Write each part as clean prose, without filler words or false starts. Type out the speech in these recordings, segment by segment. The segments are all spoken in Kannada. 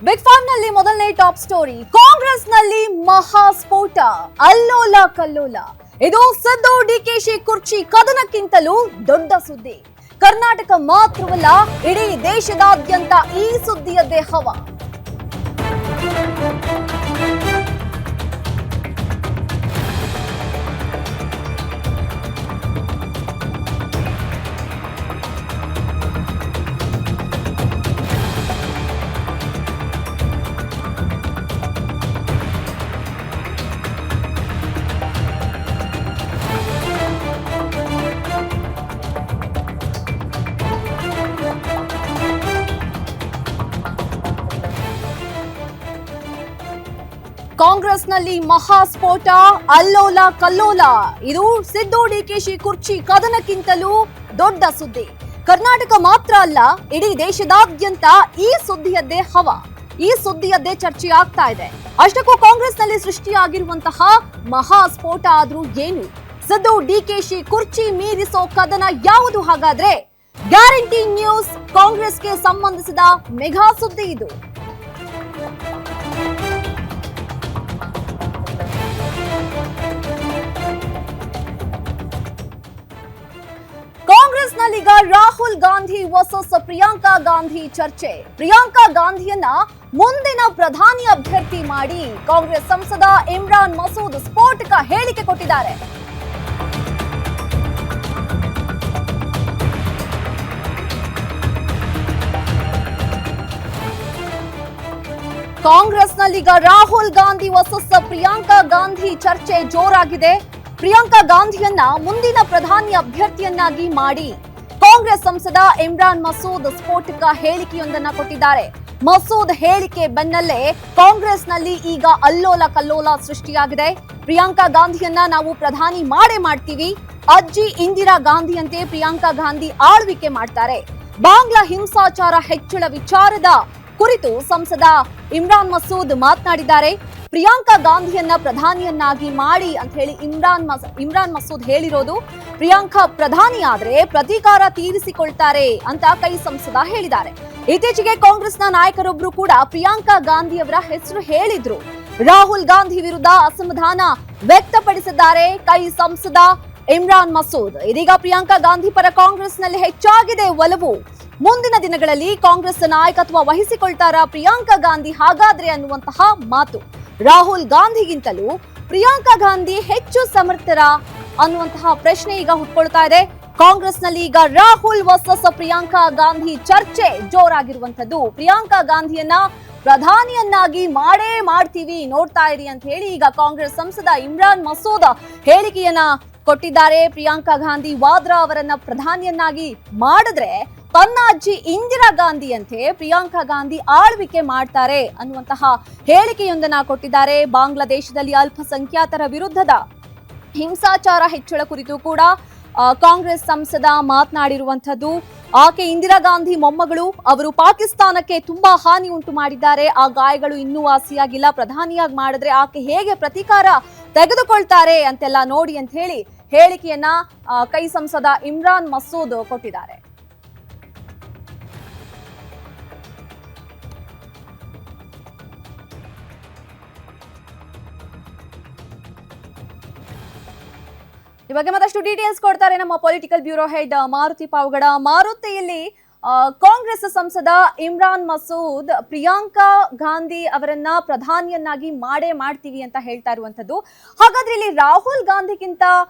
ಬಿಗ್ ಫೈವ್ ನಲ್ಲಿ ಮೊದಲನೇ ಟಾಪ್ ಸ್ಟೋರಿ. ಕಾಂಗ್ರೆಸ್ ನಲ್ಲಿ ಮಹಾಸ್ಫೋಟ, ಅಲ್ಲೋಲ ಕಲ್ಲೋಲ. ಇದು ಸಿದ್ದು ಡಿಕೆಶಿ ಕುರ್ಚಿ ಕದನಕ್ಕಿಂತಲೂ ದೊಡ್ಡ ಸುದ್ದಿ. ಕರ್ನಾಟಕ ಮಾತ್ರವಲ್ಲ, ಇಡೀ ದೇಶದಾದ್ಯಂತ ಈ ಸುದ್ದಿಯದ್ದೇ ಹವಾ. ಕಾಂಗ್ರೆಸ್ನಲ್ಲಿ ಮಹಾಸ್ಫೋಟ, ಅಲ್ಲೋಲ ಕಲ್ಲೋಲ. ಇದು ಸಿದ್ದು ಡಿಕೆಶಿ ಕುರ್ಚಿ ಕದನಕ್ಕಿಂತಲೂ ದೊಡ್ಡ ಸುದ್ದಿ. ಕರ್ನಾಟಕ ಮಾತ್ರ ಅಲ್ಲ, ಇಡೀ ದೇಶದಾದ್ಯಂತ ಈ ಸುದ್ದಿಯದ್ದೇ ಹವಾ, ಈ ಸುದ್ದಿಯದ್ದೇ ಚರ್ಚೆ ಆಗ್ತಾ ಇದೆ. ಅಷ್ಟಕ್ಕೂ ಕಾಂಗ್ರೆಸ್ನಲ್ಲಿ ಸೃಷ್ಟಿಯಾಗಿರುವಂತಹ ಮಹಾಸ್ಫೋಟ ಆದ್ರೂ ಏನು? ಸಿದ್ದು ಡಿಕೆಶಿ ಕುರ್ಚಿ ಮೀರಿಸೋ ಕದನ ಯಾವುದು ಹಾಗಾದ್ರೆ? ಗ್ಯಾರಂಟಿ ನ್ಯೂಸ್ ಕಾಂಗ್ರೆಸ್ಗೆ ಸಂಬಂಧಿಸಿದ ಮೆಗಾ ಸುದ್ದಿ ಇದು. ಕಾಂಗ್ರೆಸ್ನಲ್ಲೀಗ ರಾಹುಲ್ ಗಾಂಧಿ ವರ್ಸಸ್ ಪ್ರಿಯಾಂಕಾ ಗಾಂಧಿ ಚರ್ಚೆ. ಪ್ರಿಯಾಂಕಾ ಗಾಂಧಿಯನ್ನ ಮುಂದಿನ ಪ್ರಧಾನಿ ಅಭ್ಯರ್ಥಿ ಮಾಡಿ ಕಾಂಗ್ರೆಸ್ ಸಂಸದ ಇಮ್ರಾನ್ ಮಸೂದ್ ಸ್ಫೋಟಕ ಹೇಳಿಕೆ ಕೊಟ್ಟಿದ್ದಾರೆ. ಕಾಂಗ್ರೆಸ್ನಲ್ಲೀಗ ರಾಹುಲ್ ಗಾಂಧಿ ವರ್ಸಸ್ ಪ್ರಿಯಾಂಕಾ ಗಾಂಧಿ ಚರ್ಚೆ ಜೋರಾಗಿದೆ. ಪ್ರಿಯಾಂಕಾ ಗಾಂಧಿಯನ್ನ ಮುಂದಿನ ಪ್ರಧಾನಿ ಅಭ್ಯರ್ಥಿಯನ್ನಾಗಿ ಮಾಡಿ ಕಾಂಗ್ರೆಸ್ ಸಂಸದ ಇಮ್ರಾನ್ ಮಸೂದ್ ಸ್ಫೋಟಕ ಹೇಳಿಕೆಯೊಂದನ್ನ ಕೊಟ್ಟಿದ್ದಾರೆ. ಮಸೂದ್ ಹೇಳಿಕೆ ಬೆನ್ನಲ್ಲೇ ಕಾಂಗ್ರೆಸ್ನಲ್ಲಿ ಈಗ ಅಲ್ಲೋಲ ಕಲ್ಲೋಲ ಸೃಷ್ಟಿಯಾಗಿದೆ. ಪ್ರಿಯಾಂಕಾ ಗಾಂಧಿಯನ್ನ ನಾವು ಪ್ರಧಾನಿ ಮಾಡೇ ಮಾಡ್ತೀವಿ, ಅಜ್ಜಿ ಇಂದಿರಾ ಗಾಂಧಿಯಂತೆ ಪ್ರಿಯಾಂಕಾ ಗಾಂಧಿ ಆಳ್ವಿಕೆ ಮಾಡ್ತಾರೆ. ಬಾಂಗ್ಲಾ ಹಿಂಸಾಚಾರ ಹೆಚ್ಚಳ ವಿಚಾರದ ಕುರಿತು ಸಂಸದ ಇಮ್ರಾನ್ ಮಸೂದ್ ಮಾತನಾಡಿದ್ದಾರೆ. ಪ್ರಿಯಾಂಕಾ ಗಾಂಧಿಯನ್ನ ಪ್ರಧಾನಿಯನ್ನಾಗಿ ಮಾಡಿ ಅಂತ ಹೇಳಿ ಇಮ್ರಾನ್ ಮಸೂದ್ ಹೇಳಿರೋದು. ಪ್ರಿಯಾಂಕಾ ಪ್ರಧಾನಿ ಆದ್ರೆ ಪ್ರತೀಕಾರ ತೀರಿಸಿಕೊಳ್ತಾರೆ ಅಂತ ಕೈ ಸಂಸದ ಹೇಳಿದ್ದಾರೆ. ಇತ್ತೀಚೆಗೆ ಕಾಂಗ್ರೆಸ್ನ ನಾಯಕರೊಬ್ರು ಕೂಡ ಪ್ರಿಯಾಂಕಾ ಗಾಂಧಿಯವರ ಹೆಸರು ಹೇಳಿದ್ರು. ರಾಹುಲ್ ಗಾಂಧಿ ವಿರುದ್ಧ ಅಸಮಾಧಾನ ವ್ಯಕ್ತಪಡಿಸಿದ್ದಾರೆ ಕೈ ಸಂಸದ ಇಮ್ರಾನ್ ಮಸೂದ್. ಇದೀಗ ಪ್ರಿಯಾಂಕಾ ಗಾಂಧಿ ಪರ ಕಾಂಗ್ರೆಸ್ನಲ್ಲಿ ಹೆಚ್ಚಾಗಿದೆ ಒಲವು. ಮುಂದಿನ ದಿನಗಳಲ್ಲಿ ಕಾಂಗ್ರೆಸ್ ನಾಯಕತ್ವ ವಹಿಸಿಕೊಳ್ತಾರಾ ಪ್ರಿಯಾಂಕಾ ಗಾಂಧಿ ಹಾಗಾದ್ರೆ ಅನ್ನುವಂತಹ ಮಾತು. ರಾಹುಲ್ ಗಾಂಧಿಗಿಂತಲೂ ಪ್ರಿಯಾಂಕಾ ಗಾಂಧಿ ಹೆಚ್ಚು ಸಮರ್ಥರ ಅನ್ನುವಂತಹ ಪ್ರಶ್ನೆ ಈಗ ಹುಟ್ಕೊಳ್ತಾ ಇದೆ. ಕಾಂಗ್ರೆಸ್ನಲ್ಲಿ ಈಗ ರಾಹುಲ್ ವರ್ಸಸ್ ಪ್ರಿಯಾಂಕಾ ಗಾಂಧಿ ಚರ್ಚೆ ಜೋರಾಗಿರುವಂತದ್ದು. ಪ್ರಿಯಾಂಕಾ ಗಾಂಧಿಯನ್ನ ಪ್ರಧಾನಿಯನ್ನಾಗಿ ಮಾಡೇ ಮಾಡ್ತೀವಿ, ನೋಡ್ತಾ ಇರಿ ಅಂತ ಹೇಳಿ ಈಗ ಕಾಂಗ್ರೆಸ್ ಸಂಸದ ಇಮ್ರಾನ್ ಮಸೂದ್ ಹೇಳಿಕೆಯನ್ನ ಕೊಟ್ಟಿದ್ದಾರೆ. ಪ್ರಿಯಾಂಕಾ ಗಾಂಧಿ ವಾದ್ರಾ ಅವರನ್ನ ಪ್ರಧಾನಿಯನ್ನಾಗಿ ಮಾಡಿದ್ರೆ ತನ್ನ ಅಜ್ಜಿ ಇಂದಿರಾ ಗಾಂಧಿಯಂತೆ ಪ್ರಿಯಾಂಕಾ ಗಾಂಧಿ ಆಳ್ವಿಕೆ ಮಾಡ್ತಾರೆ ಅನ್ನುವಂತಹ ಹೇಳಿಕೆಯೊಂದನ್ನ ಕೊಟ್ಟಿದ್ದಾರೆ. ಬಾಂಗ್ಲಾದೇಶದಲ್ಲಿ ಅಲ್ಪಸಂಖ್ಯಾತರ ವಿರುದ್ಧದ ಹಿಂಸಾಚಾರ ಹೆಚ್ಚಳ ಕುರಿತು ಕೂಡ ಕಾಂಗ್ರೆಸ್ ಸಂಸದ ಮಾತನಾಡಿರುವಂತದ್ದು. ಆಕೆ ಇಂದಿರಾ ಗಾಂಧಿ ಮೊಮ್ಮಗಳು, ಅವರು ಪಾಕಿಸ್ತಾನಕ್ಕೆ ತುಂಬಾ ಹಾನಿ ಉಂಟು ಮಾಡಿದ್ದಾರೆ. ಆ ಗಾಯಗಳು ಇನ್ನೂ ವಾಸಿಯಾಗಿಲ್ಲ. ಪ್ರಧಾನಿಯಾಗಿ ಮಾಡಿದ್ರೆ ಆಕೆ ಹೇಗೆ ಪ್ರತೀಕಾರ ತೆಗೆದುಕೊಳ್ತಾರೆ ಅಂತೆಲ್ಲ ನೋಡಿ ಅಂತ ಹೇಳಿ ಹೇಳಿಕೆಯನ್ನ ಕೈ ಸಂಸದ ಇಮ್ರಾನ್ ಮಸೂದ್ ಕೊಟ್ಟಿದ್ದಾರೆ. ಈ ಬಗ್ಗೆ ಮತ್ತಷ್ಟು ಡೀಟೇಲ್ಸ್ ಕೊಡ್ತಾರೆ ನಮ್ಮ political bureau head Maruti Pavagada. ಮಾರುತಿಯಲ್ಲಿ ಕಾಂಗ್ರೆಸ್ ಸಂಸದ ಇಮ್ರಾನ್ ಮಸೂದ್ ಪ್ರಿಯಾಂಕಾ ಗಾಂಧಿ ಅವರನ್ನ ಪ್ರಧಾನಿಯನ್ನಾಗಿ ಮಾಡೇ ಮಾಡ್ತೀವಿ ಅಂತ ಹೇಳ್ತಾ ಇರುವಂತದ್ದು. ಹಾಗಾದ್ರೆ ಇಲ್ಲಿ ರಾಹುಲ್ ಗಾಂಧಿಗಿಂತ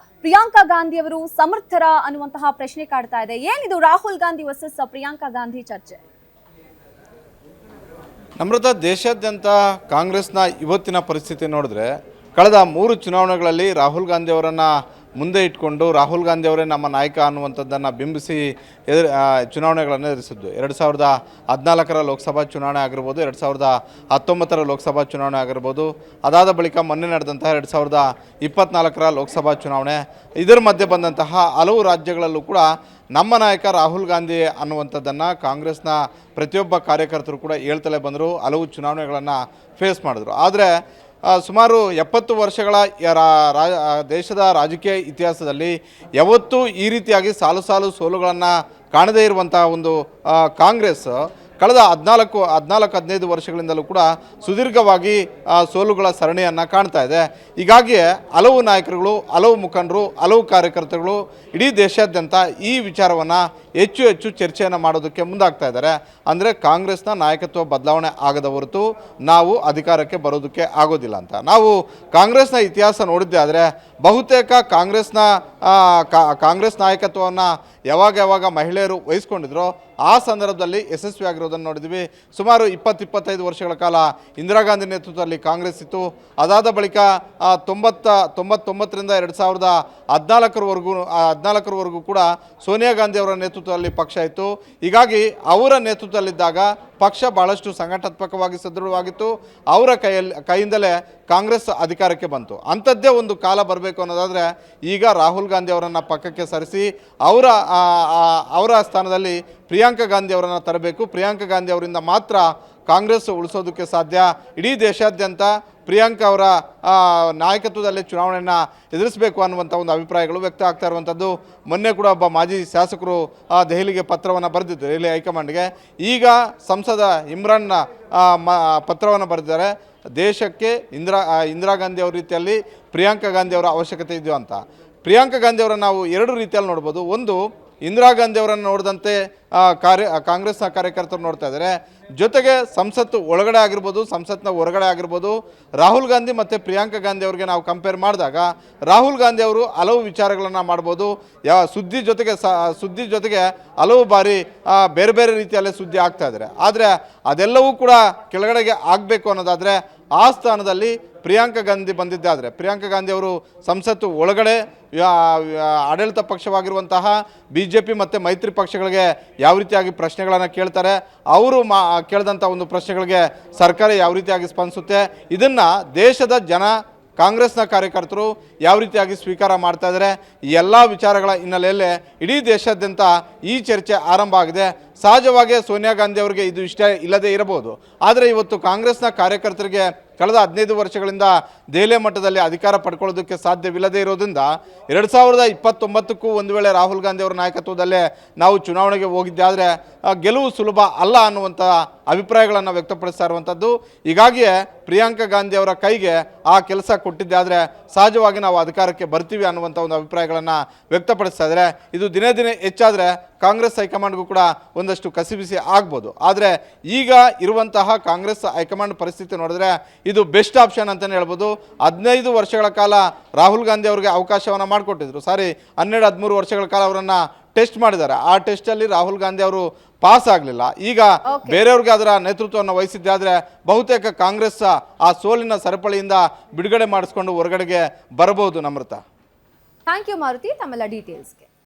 ಪ್ರಿಯಾಂಕಾ ಗಾಂಧಿ ಅವರು ಸಮರ್ಥರ ಅನ್ನುವಂತಹ ಪ್ರಶ್ನೆ ಕಾಡ್ತಾ ಇದೆ. ಏನಿದು ರಾಹುಲ್ ಗಾಂಧಿ ವರ್ಸಸ್ ಪ್ರಿಯಾಂಕಾ ಗಾಂಧಿ ಚರ್ಚೆ? ನಮ್ರತ, ದೇಶಾದ್ಯಂತ ಕಾಂಗ್ರೆಸ್ನ ಇವತ್ತಿನ ಪರಿಸ್ಥಿತಿ ನೋಡಿದ್ರೆ ಕಳೆದ 3 ಚುನಾವಣೆಗಳಲ್ಲಿ ರಾಹುಲ್ ಗಾಂಧಿ ಅವರನ್ನು ಮುಂದೆ ಇಟ್ಕೊಂಡು ರಾಹುಲ್ ಗಾಂಧಿ ಅವರೇ ನಮ್ಮ ನಾಯಕ ಅನ್ನುವಂಥದ್ದನ್ನು ಬಿಂಬಿಸಿ ಚುನಾವಣೆಗಳನ್ನು ಎದುರಿಸಿದ್ದು. 2014ರ ಲೋಕಸಭಾ ಚುನಾವಣೆ ಆಗಿರ್ಬೋದು, 2019ರ ಲೋಕಸಭಾ ಚುನಾವಣೆ ಆಗಿರ್ಬೋದು, ಅದಾದ ಬಳಿಕ ಮೊನ್ನೆ ನಡೆದಂತಹ 2024ರ ಲೋಕಸಭಾ ಚುನಾವಣೆ. ಇದರ ಮಧ್ಯೆ ಬಂದಂತಹ ಹಲವು ರಾಜ್ಯಗಳಲ್ಲೂ ಕೂಡ ನಮ್ಮ ನಾಯಕ ರಾಹುಲ್ ಗಾಂಧಿ ಅನ್ನುವಂಥದ್ದನ್ನು ಕಾಂಗ್ರೆಸ್ನ ಪ್ರತಿಯೊಬ್ಬ ಕಾರ್ಯಕರ್ತರು ಕೂಡ ಹೇಳ್ತಲೇ ಬಂದರು. ಹಲವು ಚುನಾವಣೆಗಳನ್ನು ಫೇಸ್ ಮಾಡಿದ್ರು. ಆದರೆ ಸುಮಾರು 70 ವರ್ಷಗಳ ದೇಶದ ರಾಜಕೀಯ ಇತಿಹಾಸದಲ್ಲಿ ಯಾವತ್ತೂ ಈ ರೀತಿಯಾಗಿ ಸಾಲು ಸಾಲು ಸೋಲುಗಳನ್ನು ಕಾಣದೇ ಇರುವಂತಹ ಒಂದು ಕಾಂಗ್ರೆಸ್ ಕಳೆದ 15 ವರ್ಷಗಳಿಂದಲೂ ಕೂಡ ಸುದೀರ್ಘವಾಗಿ ಸೋಲುಗಳ ಸರಣಿಯನ್ನು ಕಾಣ್ತಾ ಇದೆ. ಹೀಗಾಗಿ ಹಲವು ನಾಯಕರುಗಳು, ಹಲವು ಮುಖಂಡರು, ಹಲವು ಕಾರ್ಯಕರ್ತರುಗಳು ಇಡೀ ದೇಶಾದ್ಯಂತ ಈ ವಿಚಾರವನ್ನು ಹೆಚ್ಚು ಹೆಚ್ಚು ಚರ್ಚೆಯನ್ನು ಮಾಡೋದಕ್ಕೆ ಮುಂದಾಗ್ತಾ ಇದ್ದಾರೆ. ಅಂದರೆ ಕಾಂಗ್ರೆಸ್ನ ನಾಯಕತ್ವ ಬದಲಾವಣೆ ಆಗದ ಹೊರತು ನಾವು ಅಧಿಕಾರಕ್ಕೆ ಬರೋದಕ್ಕೆ ಆಗೋದಿಲ್ಲ ಅಂತ. ನಾವು ಕಾಂಗ್ರೆಸ್ನ ಇತಿಹಾಸ ನೋಡಿದ್ದೆ ಆದರೆ ಬಹುತೇಕ ಕಾಂಗ್ರೆಸ್ ನಾಯಕತ್ವವನ್ನು ಯಾವಾಗ ಮಹಿಳೆಯರು ವಹಿಸ್ಕೊಂಡಿದ್ರೋ ಆ ಸಂದರ್ಭದಲ್ಲಿ ಯಶಸ್ವಿಯಾಗಿರೋದನ್ನು ನೋಡಿದ್ವಿ. ಸುಮಾರು 20-25 ವರ್ಷಗಳ ಕಾಲ ಇಂದಿರಾ ಗಾಂಧಿ ನೇತೃತ್ವದಲ್ಲಿ ಕಾಂಗ್ರೆಸ್ ಇತ್ತು. ಅದಾದ ಬಳಿಕ 1999ರಿಂದ 2014ರವರೆಗೂ ಕೂಡ ಸೋನಿಯಾ ಗಾಂಧಿ ಅವರ ನೇತೃತ್ವದಲ್ಲಿ ಪಕ್ಷ ಇತ್ತು. ಹೀಗಾಗಿ ಅವರ ನೇತೃತ್ವದಲ್ಲಿದ್ದಾಗ ಪಕ್ಷ ಭಾಳಷ್ಟು ಸಂಘಟನಾತ್ಮಕವಾಗಿ ಸದೃಢವಾಗಿತ್ತು. ಅವರ ಕೈಯಿಂದಲೇ ಕಾಂಗ್ರೆಸ್ ಅಧಿಕಾರಕ್ಕೆ ಬಂತು. ಅಂಥದ್ದೇ ಒಂದು ಕಾಲ ಬರಬೇಕು ಅನ್ನೋದಾದರೆ ಈಗ ರಾಹುಲ್ ಗಾಂಧಿ ಅವರನ್ನು ಪಕ್ಕಕ್ಕೆ ಸರಿಸಿ ಅವರ ಸ್ಥಾನದಲ್ಲಿ ಪ್ರಿಯಾಂಕಾ ಗಾಂಧಿ ಅವರನ್ನು ತರಬೇಕು. ಪ್ರಿಯಾಂಕಾ ಗಾಂಧಿ ಅವರಿಂದ ಮಾತ್ರ ಕಾಂಗ್ರೆಸ್ ಉಳಿಸೋದಕ್ಕೆ ಸಾಧ್ಯ. ಇಡೀ ದೇಶಾದ್ಯಂತ ಪ್ರಿಯಾಂಕಾ ಅವರ ನಾಯಕತ್ವದಲ್ಲಿ ಚುನಾವಣೆಯನ್ನು ಎದುರಿಸಬೇಕು ಅನ್ನುವಂಥ ಒಂದು ಅಭಿಪ್ರಾಯಗಳು ವ್ಯಕ್ತ ಆಗ್ತಾ ಇರುವಂಥದ್ದು. ಮೊನ್ನೆ ಕೂಡ ಒಬ್ಬ ಮಾಜಿ ಶಾಸಕರು ದೆಹಲಿಗೆ ಪತ್ರವನ್ನು ಬರೆದಿದ್ದರು, ದೆಹಲಿ ಹೈಕಮಾಂಡ್ಗೆ. ಈಗ ಸಂಸದ ಇಮ್ರಾನ್ನ ಪತ್ರವನ್ನು ಬರೆದಿದ್ದಾರೆ. ದೇಶಕ್ಕೆ ಇಂದಿರಾ ಗಾಂಧಿ ಅವರ ರೀತಿಯಲ್ಲಿ ಪ್ರಿಯಾಂಕಾ ಗಾಂಧಿ ಅವರ ಅವಶ್ಯಕತೆ ಇದೆಯೋ ಅಂತ. ಪ್ರಿಯಾಂಕಾ ಗಾಂಧಿ ಅವರನ್ನು ನಾವು ಎರಡು ರೀತಿಯಲ್ಲಿ ನೋಡ್ಬೋದು. ಒಂದು, ಇಂದಿರಾ ಗಾಂಧಿ ಅವರನ್ನು ನೋಡಿದಂತೆ ಕಾಂಗ್ರೆಸ್ನ ಕಾರ್ಯಕರ್ತರು ನೋಡ್ತಾ ಇದ್ದಾರೆ. ಜೊತೆಗೆ ಸಂಸತ್ತು ಒಳಗಡೆ ಆಗಿರ್ಬೋದು, ಸಂಸತ್ನ ಹೊರಗಡೆ ಆಗಿರ್ಬೋದು, ರಾಹುಲ್ ಗಾಂಧಿ ಮತ್ತು ಪ್ರಿಯಾಂಕಾ ಗಾಂಧಿ ಅವರಿಗೆ ನಾವು ಕಂಪೇರ್ ಮಾಡಿದಾಗ ರಾಹುಲ್ ಗಾಂಧಿ ಅವರು ಹಲವು ವಿಚಾರಗಳನ್ನು ಮಾಡ್ಬೋದು. ಸುದ್ದಿ ಜೊತೆಗೆ ಹಲವು ಬಾರಿ ಬೇರೆ ಬೇರೆ ರೀತಿಯಲ್ಲೇ ಸುದ್ದಿ ಆಗ್ತಾ ಇದ್ದಾರೆ. ಆದರೆ ಅದೆಲ್ಲವೂ ಕೂಡ ಕೆಳಗಡೆಗೆ ಆಗಬೇಕು ಅನ್ನೋದಾದರೆ ಆ ಸ್ಥಾನದಲ್ಲಿ ಪ್ರಿಯಾಂಕಾ ಗಾಂಧಿ ಬಂದಿದ್ದಾದರೆ, ಪ್ರಿಯಾಂಕಾ ಗಾಂಧಿ ಅವರು ಸಂಸತ್ತು ಒಳಗಡೆ ಆಡಳಿತ ಪಕ್ಷವಾಗಿರುವಂತಹ BJP ಮತ್ತು ಮೈತ್ರಿ ಪಕ್ಷಗಳಿಗೆ ಯಾವ ರೀತಿಯಾಗಿ ಪ್ರಶ್ನೆಗಳನ್ನು ಕೇಳ್ತಾರೆ, ಅವರು ಕೇಳಿದಂಥ ಒಂದು ಪ್ರಶ್ನೆಗಳಿಗೆ ಸರ್ಕಾರ ಯಾವ ರೀತಿಯಾಗಿ ಸ್ಪಂದಿಸುತ್ತೆ, ಇದನ್ನು ದೇಶದ ಜನ, ಕಾಂಗ್ರೆಸ್ನ ಕಾರ್ಯಕರ್ತರು ಯಾವ ರೀತಿಯಾಗಿ ಸ್ವೀಕಾರ ಮಾಡ್ತಾ ಇದ್ದಾರೆ, ಈ ಎಲ್ಲ ವಿಚಾರಗಳ ಹಿನ್ನೆಲೆಯಲ್ಲೇ ಇಡೀ ದೇಶಾದ್ಯಂತ ಈ ಚರ್ಚೆ ಆರಂಭ ಆಗಿದೆ. ಸಹಜವಾಗಿ ಸೋನಿಯಾ ಗಾಂಧಿ ಅವರಿಗೆ ಇದು ಇಷ್ಟ ಇಲ್ಲದೇ ಇರಬಹುದು. ಆದರೆ ಇವತ್ತು ಕಾಂಗ್ರೆಸ್ನ ಕಾರ್ಯಕರ್ತರಿಗೆ ಕಳೆದ 15 ವರ್ಷಗಳಿಂದ ದೆಹಲಿ ಮಟ್ಟದಲ್ಲಿ ಅಧಿಕಾರ ಪಡ್ಕೊಳ್ಳೋದಕ್ಕೆ ಸಾಧ್ಯವಿಲ್ಲದೇ ಇರೋದ್ರಿಂದ 2029ಕ್ಕೂ ಒಂದು ವೇಳೆ ರಾಹುಲ್ ಗಾಂಧಿ ಅವರ ನಾಯಕತ್ವದಲ್ಲೇ ನಾವು ಚುನಾವಣೆಗೆ ಹೋಗಿದ್ದೆ ಆದರೆ ಗೆಲುವು ಸುಲಭ ಅಲ್ಲ ಅನ್ನುವಂಥ ಅಭಿಪ್ರಾಯಗಳನ್ನು ವ್ಯಕ್ತಪಡಿಸ್ತಾ ಇರುವಂಥದ್ದು. ಹೀಗಾಗಿಯೇ ಪ್ರಿಯಾಂಕಾ ಗಾಂಧಿ ಅವರ ಕೈಗೆ ಆ ಕೆಲಸ ಕೊಟ್ಟಿದ್ದೆ ಆದರೆ ಸಹಜವಾಗಿ ನಾವು ಅಧಿಕಾರಕ್ಕೆ ಬರ್ತೀವಿ ಅನ್ನುವಂಥ ಒಂದು ಅಭಿಪ್ರಾಯಗಳನ್ನು ವ್ಯಕ್ತಪಡಿಸ್ತಾ ಇದ್ದಾರೆ. ಇದು ದಿನೇ ದಿನೇ ಹೆಚ್ಚಾದರೆ ಕಾಂಗ್ರೆಸ್ ಹೈಕಮಾಂಡ್ಗೂ ಕೂಡ ಒಂದಷ್ಟು ಕಸಿಬಿಸಿ ಆಗ್ಬೋದು. ಆದರೆ ಈಗ ಇರುವಂತಹ ಕಾಂಗ್ರೆಸ್ ಹೈಕಮಾಂಡ್ ಪರಿಸ್ಥಿತಿ ನೋಡಿದ್ರೆ ಇದು ಬೆಸ್ಟ್ ಆಪ್ಷನ್ ಅಂತಲೇ ಹೇಳ್ಬೋದು. 15 ವರ್ಷಗಳ ಕಾಲ ರಾಹುಲ್ ಗಾಂಧಿ ಅವರಿಗೆ ಅವಕಾಶವನ್ನು ಮಾಡಿಕೊಟ್ಟಿದ್ರು. 12-13 ವರ್ಷಗಳ ಕಾಲ ಅವರನ್ನು ಟೆಸ್ಟ್ ಮಾಡಿದ್ದಾರೆ. ಆ ಟೆಸ್ಟಲ್ಲಿ ರಾಹುಲ್ ಗಾಂಧಿ ಅವರು ಪಾಸ್ ಆಗಲಿಲ್ಲ. ಈಗ ಬೇರೆಯವ್ರಿಗೆ ಅದರ ನೇತೃತ್ವವನ್ನು ವಹಿಸಿದ್ದೆ ಆದರೆ ಬಹುತೇಕ ಕಾಂಗ್ರೆಸ್ ಆ ಸೋಲಿನ ಸರಪಳಿಯಿಂದ ಬಿಡುಗಡೆ ಮಾಡಿಸ್ಕೊಂಡು ಹೊರಗಡೆಗೆ ಬರಬಹುದು. ನಮ್ರತಾ, ಥ್ಯಾಂಕ್ ಯು ಮಾರುತಿ, ತಮ್ಮೆಲ್ಲ ಡೀಟೇಲ್ಸ್ಗೆ.